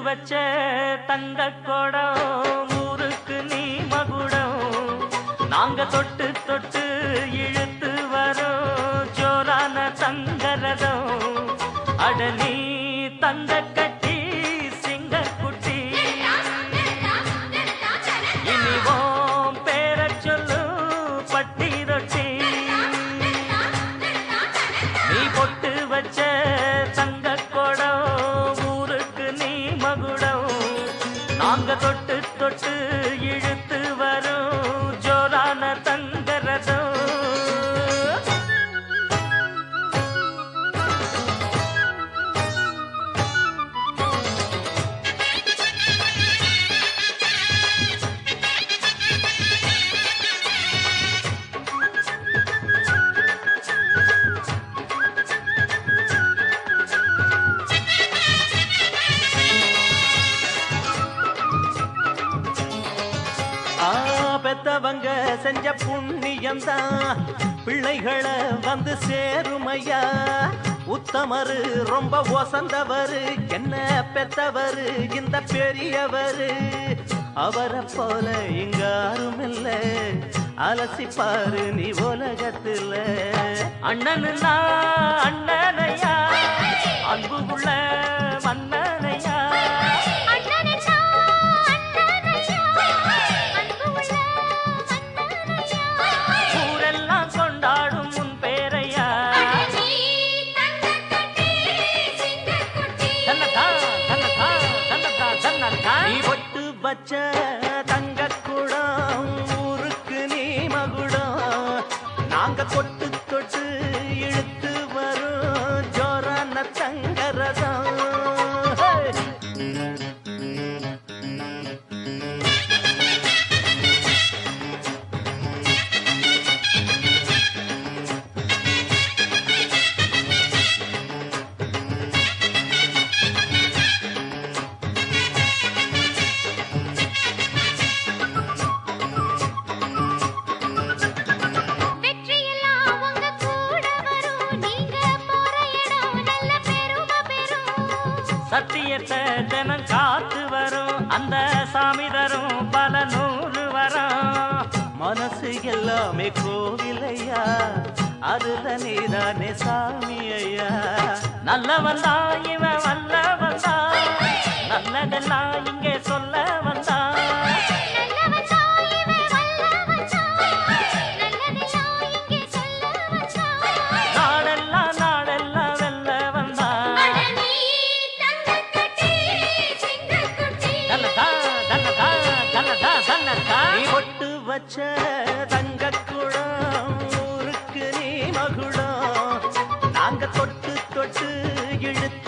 வச்ச தங்க கொடம் ஊருக்கு நீ மகுடம் நாங்க தொட்டு தொட்டு இழுத்து வரோம் ஜோரான தங்கரதம் அட நீ தங்க கட்டி சிங்க குட்டி இனிவோம் பேர சொல்லு பட்டி ரொட்டி நீ பொட்டு வச்ச தங்க கொடம் ஊருக்கு நீ மகுடம் நாங்க தொட்டு தொட்டு இழுத்து வரும் ஜோரான தங்கரதம் பெத்தவங்க செஞ்ச புண்ணியம்தான் பிள்ளைகளை வந்து சேருமையா உத்தமரு ரொம்ப ஒசந்தவரு என்ன பெத்தவரு இந்த பெரியவரு அவரை போல இங்க யாரும் இல்ல அலசிப்பாரு நீ உலகத்துல அண்ணனுன்னா அண்ணனையா அன்புள்ள மன்னனையா வச்ச தங்க குடம் ஊருக்கு நீ மகுடம் நாங்க தொட்டு தொட்டு இழுத்து வரும் ஜோரான தங்கரதம் சத்தியத்தை தினம் காத்து வரும் அந்த சாமி தரும் பல நூறு வரும் மனசு எல்லாமே கோவிலையா அதுல நீதானே சாமி ஐயா நல்லவன் தான் இவன் வல்லவன் தான் நல்லதெல்லாம் இங்கே சொல்ல வந்தான் வச்ச தங்க குடம் ஊருக்கு நீ மகுடம் நாங்க தொட்டு தொட்டு இழுத்து